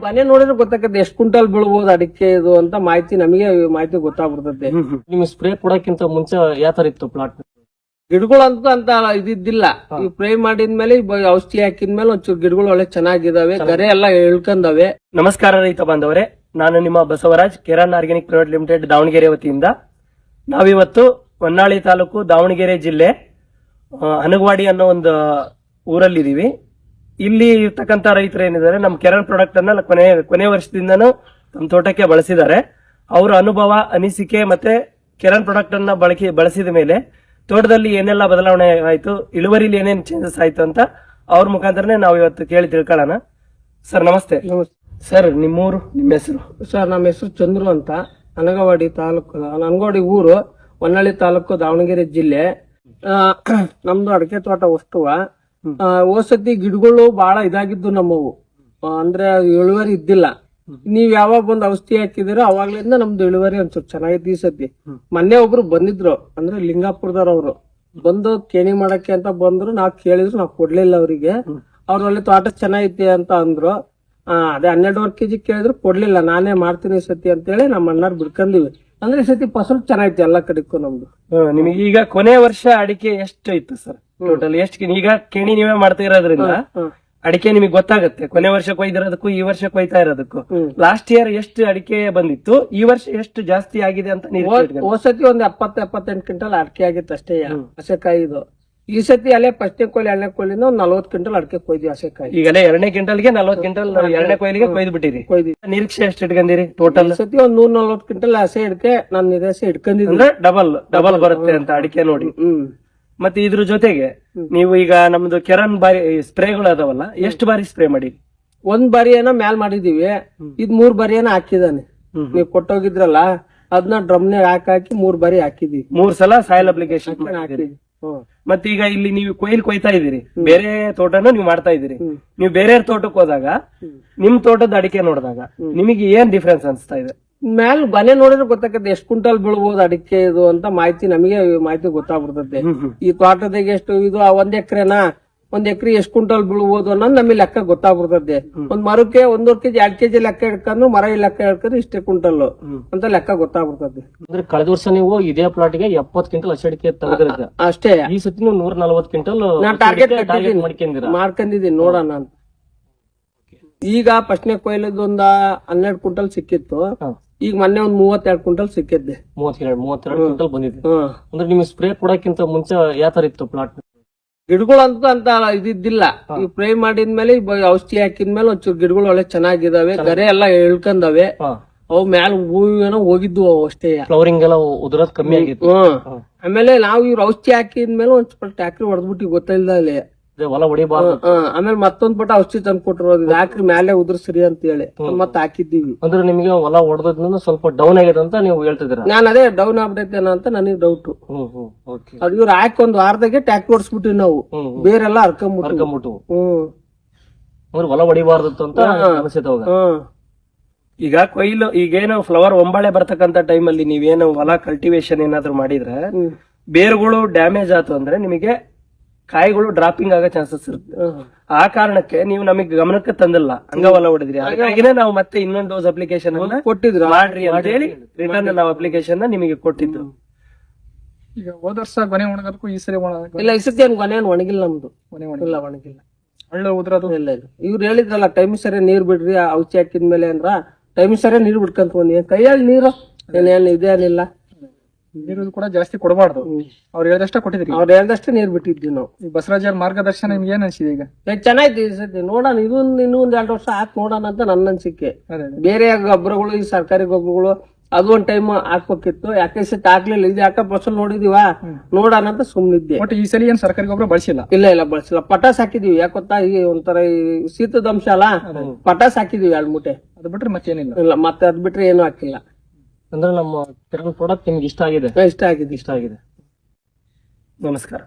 ಮನೆ ನೋಡಿದ್ರೆ ಗೊತ್ತಾಗತ್ತೆ ಎಷ್ಟು ಕ್ವಿಂಟಲ್ ಬೀಳ್ಬೋದು ಅಡಿಕೆ ಇದು ಅಂತ ಮಾಹಿತಿ ಗೊತ್ತಾಗ್ಬಿಡ್ತದೆ. ನಿಮ್ಗೆ ಸ್ಪ್ರೇ ಕೊಡಕ್ಕಿಂತ ಮುಂಚೆ ಯಾವ ತರ ಇತ್ತು ಪ್ಲಾಟ್? ಗಿಡಗಳಂತೂ ಅಂತ ಇದ್ದಿದ್ದಿಲ್ಲ. ಈ ಸ್ಪ್ರೇ ಮಾಡಿದ್ಮೇಲೆ ಔಷಧಿ ಹಾಕಿದ್ಮೇಲೆ ಒಂಚೂರು ಗಿಡಗಳು ಒಳ್ಳೆ ಚೆನ್ನಾಗಿದಾವೆ, ಗರೆ ಎಲ್ಲ ಇಳ್ಕೊಂಡವೆ. ನಮಸ್ಕಾರ ರೈತ ಬಾಂಧವರೇ, ನಾನು ನಿಮ್ಮ Basavaraj, Kiran organic private limited Davanagere ವತಿಯಿಂದ ನಾವಿವತ್ತು ಹೊನ್ನಾಳಿ ತಾಲೂಕು ದಾವಣಗೆರೆ ಜಿಲ್ಲೆ ಹನಗವಾಡಿ ಅನ್ನೋ ಒಂದು ಊರಲ್ಲಿದ್ದೀವಿ. ಇಲ್ಲಿ ಇರ್ತಕ್ಕಂಥ ರೈತರು ಏನಿದ್ದಾರೆ ನಮ್ಮ ಕೆರನ್ ಪ್ರಾಡಕ್ಟ್ ಅನ್ನ ಕೊನೆ ವರ್ಷದಿಂದನೂ ನಮ್ಮ ತೋಟಕ್ಕೆ ಬಳಸಿದ್ದಾರೆ. ಅವರ ಅನುಭವ, ಅನಿಸಿಕೆ ಮತ್ತೆ ಕೆರನ್ ಪ್ರಾಡಕ್ಟ್ ಅನ್ನ ಬಳಸಿದ ಮೇಲೆ ತೋಟದಲ್ಲಿ ಏನೆಲ್ಲ ಬದಲಾವಣೆ ಆಯ್ತು, ಇಳುವರಿಲಿ ಏನೇನು ಚೇಂಜಸ್ ಆಯ್ತು ಅಂತ ಅವ್ರ ಮುಖಾಂತರನೇ ನಾವು ಇವತ್ತು ಕೇಳಿ ತಿಳ್ಕೊಳ್ಳೋಣ. ಸರ್ ನಮಸ್ತೆ. ಸರ್ ನಿಮ್ಮೂರು, ನಿಮ್ಮ ಹೆಸರು? ಸರ್ ನಮ್ಮ ಹೆಸರು ಚಂದ್ರು ಅಂತ, ಹನಗವಾಡಿ ತಾಲೂಕು, ಹನಗವಾಡಿ ಊರು, ಹೊನ್ನಾಳಿ ತಾಲೂಕು, ದಾವಣಗೆರೆ ಜಿಲ್ಲೆ. ನಮ್ದು ಅಡಕೆ ತೋಟ ವಸ್ತುವ. ಹೋಸತಿ ಗಿಡಗಳು ಬಹಳ ಇದಾಗಿದ್ದು ನಮ್ಮವು, ಅಂದ್ರೆ ಇಳುವರಿ ಇದ್ದಿಲ್ಲ. ನೀವ್ ಯಾವಾಗ ಬಂದು ಔಷಧಿ ಹಾಕಿದಿರೋ ಅವಾಗ್ಲಿಂದ ನಮ್ದು ಇಳುವರಿ ಒಂದ್ ಚೆನ್ನಾಗಿತ್ತು. ಈ ಸತಿ ಮೊನ್ನೆ ಒಬ್ರು ಬಂದಿದ್ರು, ಅಂದ್ರೆ ಲಿಂಗಾಪುರದವ್ರು ಬಂದು ಕೇಣಿ ಮಾಡಕ್ಕೆ ಅಂತ ಬಂದ್ರು. ನಾವ್ ಕೇಳಿದ್ರು, ನಾವ್ ಕೊಡ್ಲಿಲ್ಲ ಅವರಿಗೆ. ಅವ್ರು ಒಳ್ಳೆ ತೋಟ ಚೆನ್ನಾಗೈತಿ ಅಂತ ಅಂದ್ರು. ಅದೇ 12 kg ಕೇಳಿದ್ರು, ಕೊಡ್ಲಿಲ್ಲ. ನಾನೇ ಮಾಡ್ತೀನಿ ಈ ಸತಿ ಅಂತ ಹೇಳಿ ನಮ್ಮ ಅಣ್ಣಾರ್ ಬಿಡ್ಕೊಂಡಿವಿ. ಅಂದ್ರೆ ಈ ಸತಿ ಫಸಲು ಚೆನ್ನಾಗೈತಿ ಎಲ್ಲ ಕಡೆಗೂ ನಮ್ದು. ನಿಮಗೆ ಈಗ ಕೊನೆ ವರ್ಷ ಅಡಿಕೆ ಎಷ್ಟು ಇತ್ತು ಸರ್ ಟೋಟಲ್? ಎಷ್ಟು? ಈಗ ಕೇಣಿ ನೀವೇ ಮಾಡ್ತಾ ಇರೋದ್ರಿಂದ ಅಡಿಕೆ ನಿಮಗೆ ಗೊತ್ತಾಗುತ್ತೆ, ಕೊನೆ ವರ್ಷ ಕೊಯ್ದಿರೋದಕ್ಕೂ ಈ ವರ್ಷ ಕೊಯ್ತಾ ಇರೋದಕ್ಕೂ. ಲಾಸ್ಟ್ ಇಯರ್ ಎಷ್ಟು ಅಡಿಕೆ ಬಂದಿತ್ತು, ಈ ವರ್ಷ ಎಷ್ಟು ಜಾಸ್ತಿ ಆಗಿದೆ ಅಂತ ನೀವು? ಹೋಸತಿ ಒಂದ್ 70-78 ಕ್ವಿಂಟಲ್ ಅಡಿಕೆ ಆಗಿತ್ತು ಅಷ್ಟೇ ಹಸೆಕಾಯಿ. ಇದು ಈ ಸತಿ ಅಲ್ಲೇ ಫಸ್ಟ್ನೇ ಕೊಯ್ಲಿ 2ನೇ ಕೊಯ್ಲಿಂದ 40 ಕ್ವಿಂಟಲ್ ಅಡಿಕೆ ಕೊಯ್ದಿ ಹಸೆಕಾಯಿ. ಈಗಲೇ 2ನೇ ಕ್ವಿಂಟಲ್ಗೆ 40 ಕ್ವಿಂಟಲ್ 2ನೇ ಕೊಯ್ಲಿಗೆ ಕೊಯ್ದು ಬಿಟ್ಟಿರಿ. ನಿರೀಕ್ಷೆ ಎಷ್ಟು ಇಟ್ಕೊಂಡಿರಿ ಟೋಟಲ್? ಈ ಸತಿ ಒಂದ್ 140 ಕ್ವಿಂಟಲ್ ಹಸೆ ಇಡ್ಕೆ ನಾನು ನಿರಾಸೆ ಇಟ್ಕೊಂಡಿದ್ದೀನಿ. ಅಂದ್ರೆ ಡಬಲ್ ಬರುತ್ತೆ ಅಂತ ಅಡಿಕೆ ನೋಡಿ. ಮತ್ತೆ ಇದ್ರ ಜೊತೆಗೆ ನೀವು ಈಗ ನಮ್ದು ಕೆರನ್ ಬಾರಿ ಸ್ಪ್ರೇಗಳು ಅದಾವಲ್ಲ, ಎಷ್ಟು ಬಾರಿ ಸ್ಪ್ರೇ ಮಾಡಿ? ಒಂದ್ ಬಾರಿ ಏನೋ ಮ್ಯಾಲ್ ಮಾಡಿದೀವಿ. ಇದ್ 3 ಬಾರಿ ಏನೋ ಹಾಕಿದಾನೆ. ನೀವ್ ಕೊಟ್ಟೋಗಿದ್ರಲ್ಲ, ಅದನ್ನ ಡ್ರಮ್ನಾಗ ಹಾಕಿ 3 ಬಾರಿ ಹಾಕಿದೀವಿ. 3 ಸಲ ಸಾಯಿಲ್ ಅಪ್ಲಿಕೇಶನ್ ಹಾಕಿದೀವಿ. ಮತ್ತೆ ಈಗ ಇಲ್ಲಿ ನೀವು ಕೊಯ್ತಾ ಇದೀರಿ, ಬೇರೆ ತೋಟನ ನೀವು ಮಾಡ್ತಾ ಇದೀರಿ. ನೀವು ಬೇರೆ ತೋಟಕ್ಕೆ ಹೋದಾಗ ನಿಮ್ ತೋಟದ ಅಡಿಕೆ ನೋಡಿದಾಗ ನಿಮಗೆ ಏನ್ ಡಿಫ್ರೆನ್ಸ್ ಅನ್ಸ್ತಾ ಇದೆ? ಮ್ಯಾಲ್ ಮನೆ ನೋಡಿದ್ರೆ ಗೊತ್ತಾಗತ್ತೆ ಎಷ್ಟು ಕ್ವಿಂಟಲ್ ಬೀಳ್ಬೋದು ಅಡಿಕೆ ಇದು ಅಂತ ಮಾಹಿತಿ ಗೊತ್ತಾಗ್ಬಿಡ್ತದೆ. ಈ ತೋಟದಾಗ ಎಷ್ಟು ಇದು 1 ಎಕರೆನಾ, 1 ಎಕರೆ ಎಷ್ಟು ಕ್ವಿಂಟಲ್ ಬೀಳ್ಬೋದು ಅನ್ನೋದು ನಮಗೆ ಲೆಕ್ಕ ಗೊತ್ತಾಗ್ಬಿಡ್ತದೆ. ಒಂದ್ ಮರಕ್ಕೆ 1 kg 2 kg ಲೆಕ್ಕ ಹಿಡ್ಕೊಂಡು, ಮರ ಲೆಕ್ಕ ಹಿಡ್ಕೊಂಡು ಇಷ್ಟೇ ಕ್ವಿಂಟಲ್ ಅಂತ ಲೆಕ್ಕ ಗೊತ್ತಾಗ್ಬಿಡ್ತದೆ. ಅಂದ್ರೆ ಕಳೆದ ವರ್ಷ ನೀವು ಇದೇ ಪ್ಲಾಟ್ ಗೆ 70 ಕ್ವಿಂಟಲ್ ಅಡಿಕೆ ತೆಗೆದ್ರಿ ಅಷ್ಟೇ. ಈ ಸತಿ ನೀವು 140 ಕ್ವಿಂಟಲ್ ಟಾರ್ಗೆಟ್ ಮಾಡ್ಕೊಂಡಿದ್ದೀನಿ ನೋಡೋಣ ಅಂತ. ಈಗ ಫಸ್ಟ್ನೇ ಕೊಯ್ಲದ ಒಂದ 12 ಕ್ವಿಂಟಲ್ ಸಿಕ್ಕಿತ್ತು. ಈಗ ಮೊನ್ನೆ ಒಂದ್ 32 ಕ್ವಿಂಟಲ್ ಸಿಕ್ಕಿದ್ದೆ. 32 ಕ್ವಿಂಟಲ್ ಬಂದಿದೆ. ಅಂದ್ರೆ ನಿಮ್ಗೆ ಸ್ಪ್ರೇ ಕೊಡಕ್ಕಿಂತ ಮುಂಚೆ ಯಾವ ತರ ಇತ್ತು ಪ್ಲಾಟ್? ಗಿಡಗಳಂತೂ ಅಂತ ಇದ್ದಿದ್ದಿಲ್ಲ. ಈ ಸ್ಪ್ರೇ ಮಾಡಿದ್ಮೇಲೆ ಔಷಧಿ ಹಾಕಿದ್ಮೇಲೆ ಒಂಚೂರು ಗಿಡಗಳು ಒಳ್ಳೆ ಚೆನ್ನಾಗಿದಾವೆ, ಗರೆ ಎಲ್ಲ ಇಳ್ಕೊಂಡವೆ. ಅವು ಮ್ಯಾಲ ಹೂವೇನೋ ಹೋಗಿದ್ವು ಅಷ್ಟೇ. ಫ್ಲವರಿಂಗ್ ಎಲ್ಲ ಉದುರೋದ್ ಕಮ್ಮಿ ಆಗಿತ್ತು. ಆಮೇಲೆ ನಾವು ಇವ್ರು ಔಷಧಿ ಹಾಕಿದ್ಮೇಲೆ ಒಂದ್ ಸ್ವಲ್ಪ ಟ್ಯಾಕ್ರಿ ಹೊಡೆದ್ಬಿಟ್ಟು ಗೊತ್ತಿಲ್ಲ ಅಲ್ಲಿ ಹೊಲ ಹೊಡಿಬಾರ್ದು. ಆಮೇಲೆ ಮತ್ತೊಂದ್ ಪಟ ಔಷಧಿ ತಂದು ಕೊಟ್ಟರು, ಹಾಕ್ರಿ ಮ್ಯಾಲೆ ಉದುರ್ಸ್ರಿ ಅಂತ ಹೇಳಿ ಮತ್ತೆ ಹಾಕಿದ್ದೀವಿ. ಅಂದ್ರೆ ನಿಮಗೆ ಹೊಲ ಹೊಡೆದ್ರಿಂದ ಸ್ವಲ್ಪ ಡೌನ್ ಆಗಿದೆ ಅಂತ ನೀವು ಹೇಳ್ತಿದ್ದೀರಾ? ನಾನು ಅದೇ ಡೌನ್ ಆಗ್ಬಿಟ್ಟೈತೇನ ಅಂತ ನನಗೆ ಡೌಟ್. ಅದು ಇವ್ರು ಹಾಕಿ 1 ವಾರದಾಗೆ ಟ್ಯಾಕ್ರಿ ಹೊಡ್ಸ್ಬಿಟ್ಟಿವಿ ನಾವು, ಬೇರೆಲ್ಲ ಹರ್ಕೊಂಡ್ಬಿಟ್ಟು. ಅಂದ್ರೆ ಹೊಲ ಹೊಡಿಬಾರ್ದು ಅಂತ ಅನಿಸಿದ. ಈಗ ಕೊಯ್ಲು ಈಗೇನು ಫ್ಲವರ್ ಒಂಬಾಳೆ ಬರ್ತಕ್ಕಂತ ಟೈಮಲ್ಲಿ ನೀವೇನು ಹೊಲ ಕಲ್ಟಿವೇಶನ್ ಏನಾದ್ರು ಮಾಡಿದ್ರೆ ಬೇರುಗಳು ಡ್ಯಾಮೇಜ್ ಆಯ್ತು ಅಂದ್ರೆ ನಿಮಗೆ ಕಾಯಿಗಳು ಡ್ರಾಪಿಂಗ್ ಆಗೋ ಚಾನ್ಸಸ್ ಇರುತ್ತೆ. ಆ ಕಾರಣಕ್ಕೆ ನೀವು ನಮಗೆ ಗಮನಕ್ಕೆ ತಂದಿಲ್ಲ, ಹಂಗ ಹೊಲ ಹೊಡೆದ್ರಿ. ಹಾಗಾಗಿನೇ ನಾವು ಮತ್ತೆ ಇನ್ನೊಂದು ಡೋಸ್ ಅಪ್ಲಿಕೇಶನ್ ಕೊಟ್ಟಿದ್ರು, ಮಾಡ್ರಿ ಅಂತ ಹೇಳಿ ರಿಟರ್ನ್ ನಾವು ಅಪ್ಲಿಕೇಶನ್ ನಿಮಗೆ ಕೊಟ್ಟಿದ್ದು. ಈಗ ಹೋದ ವರ್ಷ ಗೊನೆ ಒಣಗೋದಕ್ಕೂ ಈ ಸರಿ ಇಲ್ಲ, ಈ ಸತಿ ಗೊನೆ ಒಣಗಿಲ್ಲ ನಮ್ದು. ಇಲ್ಲ ಒಣಗಿಲ್ಲ, ಒಳ್ಳೆ ಉದ್ರದು ಇಲ್ಲ. ಇವ್ರು ಹೇಳಿದ್ರಲ್ಲ ಟೈಮ್ ಸರಿ ನೀರ್ ಬಿಡ್ರಿ ಔಷಧಿ ಹಾಕಿದ್ಮೇಲೆ ಅಂದ್ರ ಟೈಮ್ ಸರಿ ನೀರ್ ಬಿಡ್ಕಂತ ಬಂದಿ. ಕೈಯಲ್ಲಿ ನೀರು ಏನೇನ್ ಇದೇನಿಲ್ಲ. ನೀರು ಕೂಡ ಜಾಸ್ತಿ ಕೊಡಬಾರ್ದು, ಅವ್ರು ಹೇಳ್ದಷ್ಟೇ ಕೊಟ್ಟಿದ್ರಿ. ಅವ್ರು ಹೇಳ್ದಷ್ಟೇ ನೀರ್ ಬಿಟ್ಟಿದ್ವಿ ನಾವು. ಈ ಬಸವರಾಜ್ ಅವ್ರ ಮಾರ್ಗದರ್ಶನ ನಿಮ್ಗೆ ಏನ್ ಅನ್ಸಿದೆ? ಈಗ ಚೆನ್ನಾಯ್ತು ಈ ಸತಿ. ನೋಡೋಣ, ಇನ್ನೂ ಒಂದ್ 2 ವರ್ಷ ಹಾಕಿ ನೋಡೋಣ ಅಂತ ನನ್ನ ಅನ್ಸಿಕೆ. ಬೇರೆ ಗೊಬ್ಬರಗಳು, ಈ ಸರ್ಕಾರಿ ಗೊಬ್ಬರಗಳು ಅದು ಒಂದ್ ಟೈಮ್ ಹಾಕ್ಬೇಕಿತ್ತು. ಯಾಕೆ ಸತಿ ಹಾಕ್ಲಿಲ್ಲ. ಇದು ಯಾಕೆ ಫಸಲ್ ನೋಡಿದೀವ, ನೋಡೋಣ ಅಂತ ಸುಮ್ನಿದ್ದೆ. ಬಟ್ ಈ ಸಲ ಏನ್ ಸರ್ಕಾರಿ ಗೊಬ್ಬರ ಬಳಸಿಲ್ಲ? ಇಲ್ಲ ಬಳಸಿಲ್ಲ. ಪಟಾಸ್ ಹಾಕಿದೀವಿ. ಯಾಕೊತ್ತಾ, ಈ ಒಂಥರ ಈ ಶೀತದ ಅಂಶ ಅಲ್ಲ, ಪಟಾಸ್ ಹಾಕಿದೀವಿ 2 ಮೂಟೆ. ಅದು ಬಿಟ್ರೆ ಮತ್ತೇನಿಲ್ಲ. ಇಲ್ಲ, ಮತ್ತೆ ಅದ್ ಬಿಟ್ರೆ ಏನು ಹಾಕಿಲ್ಲ. ಅಂದ್ರೆ ನಮ್ಮ ಕೆರನ್ ಪ್ರಾಡಕ್ಟ್ ನಿಮ್ಗೆ ಇಷ್ಟ ಆಗಿದೆ? ಇಷ್ಟ ಆಗಿದೆ. ನಮಸ್ಕಾರ.